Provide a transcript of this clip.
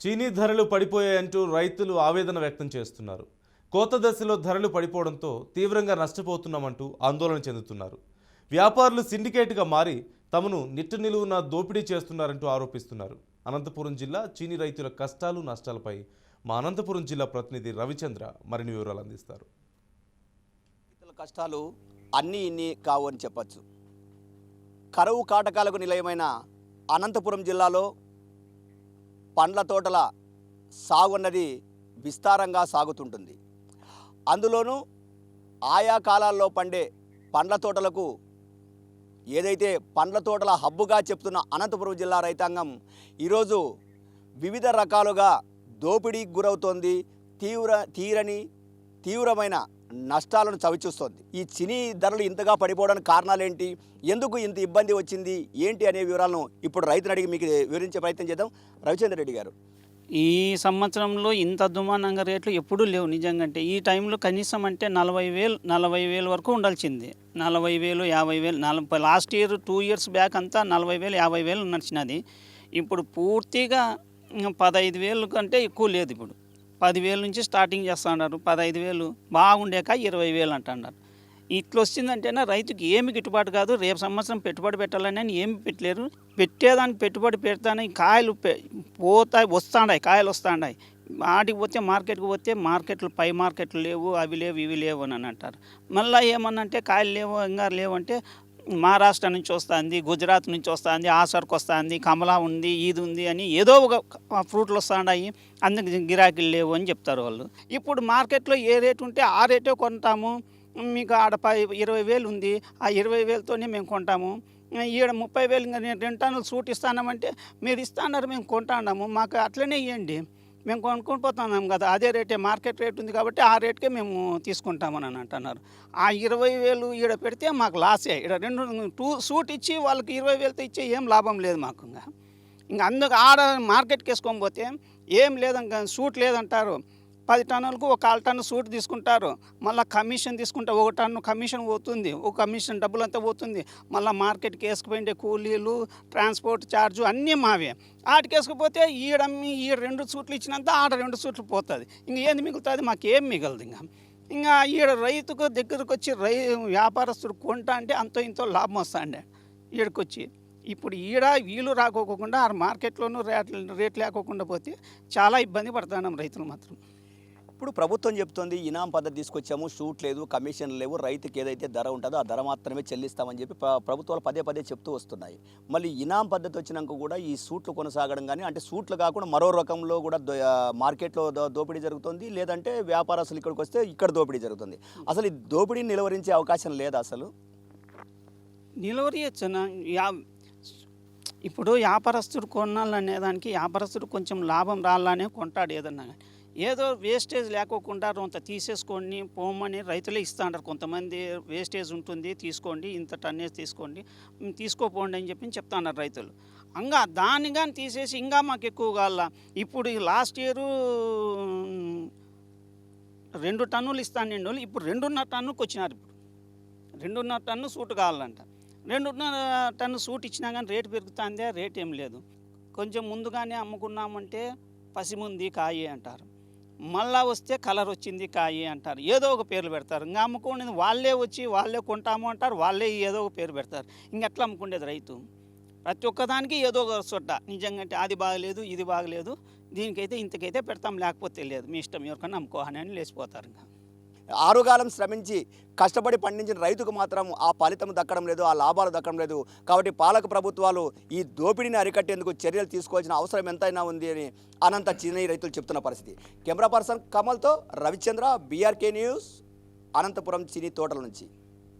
చీనీ ధరలు పడిపోయాయంటూ రైతులు ఆవేదన వ్యక్తం చేస్తున్నారు. కోత దశలో ధరలు పడిపోవడంతో తీవ్రంగా నష్టపోతున్నామంటూ ఆందోళన చెందుతున్నారు. వ్యాపారులు సిండికేట్గా మారి తమను నిట్టు నిలువున దోపిడీ చేస్తున్నారంటూ ఆరోపిస్తున్నారు. అనంతపురం జిల్లా చీనీ రైతుల కష్టాలు నష్టాలపై మా అనంతపురం జిల్లా ప్రతినిధి రవిచంద్ర మరిన్ని వివరాలు అందిస్తారు. రైతుల కష్టాలు అన్నీ ఇన్ని కావు అని చెప్పచ్చు. కరువు కాటకాలకు నిలయమైన అనంతపురం జిల్లాలో పండ్ల తోటల సాగు అన్నది విస్తారంగా సాగుతుంటుంది. అందులోనూ ఆయా కాలాల్లో పండే పండ్ల తోటలకు ఏదైతే పండ్ల తోటల హబ్బుగా చెప్తున్న అనంతపురం జిల్లా రైతాంగం ఈరోజు వివిధ రకాలుగా దోపిడీకి గురవుతోంది. తీవ్రమైన నష్టాలను చవిచూస్తోంది. ఈ చీనీ ధరలు ఇంతగా పడిపోవడానికి కారణాలేంటి, ఎందుకు ఇంత ఇబ్బంది వచ్చింది, ఏంటి అనే వివరాలను ఇప్పుడు రైతుని అడిగి మీకు వివరించే ప్రయత్నం చేద్దాం. రవిచంద్ర రెడ్డి గారు, ఈ సంవత్సరంలో ఇంత దుమానంగా రేట్లు ఎప్పుడూ లేవు. నిజంగా అంటే ఈ టైంలో కనీసం అంటే 40,000 వరకు ఉండాల్సింది. 40,000, 50,000. లాస్ట్ ఇయర్ 2 years బ్యాక్ అంతా 40,000, 50,000 నడిచినది. ఇప్పుడు పూర్తిగా 15,000 కంటే ఎక్కువ లేదు. ఇప్పుడు 10,000 నుంచి స్టార్టింగ్ చేస్తున్నారు. 15,000 బాగుండేక 20,000 అంటున్నారు. ఇట్లా వచ్చిందంటేనే రైతుకి ఏమి గిట్టుబాటు కాదు. రేపు సంవత్సరం పెట్టుబడి పెట్టాలని ఏమి పెట్టలేరు. పెట్టేదానికి పెట్టుబడి పెడతానే కాయలు వస్తాయి, కాయలు వస్తాయి. వాటికి పోతే మార్కెట్కి పోతే మార్కెట్లు పై మార్కెట్లు లేవు, అవి లేవు, ఇవి లేవు అని అంటారు. మళ్ళీ ఏమన్నంటే కాయలు లేవు, ఇంకా లేవంటే మహారాష్ట్ర నుంచి వస్తుంది, గుజరాత్ నుంచి వస్తుంది, ఆ సరుకు వస్తుంది, కమలా ఉంది, ఇది ఉంది అని ఏదో ఒక ఫ్రూట్లు వస్తున్నాయి, అందుకు గిరాకీలు లేవు అని చెప్తారు వాళ్ళు. ఇప్పుడు మార్కెట్లో ఏ రేటు ఉంటే ఆ రేటే కొంటాము. మీకు ఆడ 20,000 ఉంది, ఆ 20,000తోనే మేము కొంటాము. ఈడ 30,000 ఇంకా నేను 2 టన్నులు సూట్ ఇస్తానమంటే మీరు ఇస్తాన్నారు, మేము కొంటాము, మాకు అట్లనే ఇవ్వండి, మేము కొనుక్కొని పోతున్నాం కదా, అదే రేటే మార్కెట్ రేట్ ఉంది కాబట్టి ఆ రేట్కే మేము తీసుకుంటామని అంటున్నారు. ఆ 20,000 ఈడ పెడితే మాకు లాసే. ఈడ 2 సూట్ ఇచ్చి వాళ్ళకి 20,000తో ఇచ్చే ఏం లాభం లేదు మాకు. ఇంకా అందుకు ఆడ మార్కెట్కి వేసుకొని పోతే ఏం లేదంక, సూట్ లేదంటారు. 10 టన్నులకు 1/4 టన్ను సూట్ తీసుకుంటారు. మళ్ళీ కమిషన్ తీసుకుంటే 1 టన్ను కమిషన్ పోతుంది, ఒక కమిషన్ డబ్బులంతా పోతుంది. మళ్ళీ మార్కెట్కి వేసుకుపోయిండే కూలీలు, ట్రాన్స్పోర్ట్ ఛార్జు అన్నీ మావే. ఆటికి వేసుకుపోతే ఈడ 2 సూట్లు ఇచ్చినంత ఆడ 2 సూట్లు పోతుంది. ఇంక ఏంది మిగులుతుంది? మాకేం మిగలదు. ఇంకా ఈడ రైతుకు దగ్గరకు వచ్చి వ్యాపారస్తుడు కొంటా అంటే అంతో ఇంతో లాభం వస్తుండే ఈడకొచ్చి. ఇప్పుడు ఈడ వీలు రాకోకుండా ఆ మార్కెట్లోనూ రేట్ లేకోకుండా పోతే చాలా ఇబ్బంది పడుతున్నాం రైతులు మాత్రం. ఇప్పుడు ప్రభుత్వం చెప్తోంది ఇనాం పద్ధతి తీసుకొచ్చాము, షూట్ లేదు, కమిషన్ లేవు, రైతుకి ఏదైతే ధర ఉంటుందో ఆ ధర మాత్రమే చెల్లిస్తామని చెప్పి ప్రభుత్వాలు పదే చెప్తూ వస్తున్నాయి. మళ్ళీ ఇనాం పద్ధతి వచ్చినాక కూడా ఈ సూట్లు కొనసాగడం కానీ, అంటే సూట్లు కాకుండా మరో రకంలో కూడా మార్కెట్లో దోపిడీ జరుగుతుంది, లేదంటే వ్యాపారస్తులు ఇక్కడికి వస్తే ఇక్కడ దోపిడీ జరుగుతుంది. అసలు ఈ దోపిడీని నిలువరించే అవకాశం లేదా? అసలు నిలువరియచ్చునా? ఇప్పుడు వ్యాపారస్తుడు కొనాలనే దానికి వ్యాపారస్తుడు కొంచెం లాభం రావాలనే కొంటాడు ఏదన్నా. ఏదో వేస్టేజ్ లేకోకుండా కొంత తీసేసుకొని పోమని రైతులే ఇస్తూ ఉంటారు. కొంతమంది వేస్టేజ్ ఉంటుంది, తీసుకోండి, ఇంత టన్నేజ్ తీసుకోండి, తీసుకోపోండి అని చెప్తా ఉన్నారు రైతులు. ఇంకా దాన్ని కానీ తీసేసి ఇంకా మాకు ఎక్కువ కావాల. ఇప్పుడు లాస్ట్ ఇయర్ 2 టన్నులు ఇస్తాను, ఇప్పుడు 2.5 టన్నుకి వచ్చినారు. ఇప్పుడు 2.5 టన్ను సూట్ కావాలంట. 2.5 టన్ను సూట్ ఇచ్చినా కానీ రేటు పెరుగుతుందే, రేట్ ఏం లేదు. కొంచెం ముందుగానే అమ్ముకున్నామంటే పసిముంది కాయి అంటారు, మళ్ళా వస్తే కలర్ వచ్చింది కాయి అంటారు, ఏదో ఒక పేర్లు పెడతారు. ఇంకా అమ్ముకునేది వాళ్ళే వచ్చి వాళ్ళే కొంటాము అంటారు, వాళ్ళే ఏదో ఒక పేరు పెడతారు. ఇంకెట్లా అమ్ముకునేది రైతు? ప్రతి ఒక్కదానికి ఏదో ఒక చోట నిజంగా అంటే అది బాగలేదు, ఇది బాగలేదు, దీనికైతే ఇంతకైతే పెడతాం, లేకపోతే లేదు, మీ ఇష్టం, ఎవరికన్నా అమ్ముకోవాలని లేచిపోతారు. ఇంకా ఆరుగాలం శ్రమించి కష్టపడి పండించిన రైతుకు మాత్రం ఆ ఫలితం దక్కడం లేదు, ఆ లాభాలు దక్కడం లేదు. కాబట్టి పాలక ప్రభుత్వాలు ఈ దోపిడీని అరికట్టేందుకు చర్యలు తీసుకోవాల్సిన అవసరం ఎంతైనా ఉంది అని అనంత చీనీ రైతులు చెప్తున్న పరిస్థితి. కెమెరా పర్సన్ కమల్తో రవిచంద్ర, BRK న్యూస్, అనంతపురం చీనీ తోటల నుంచి.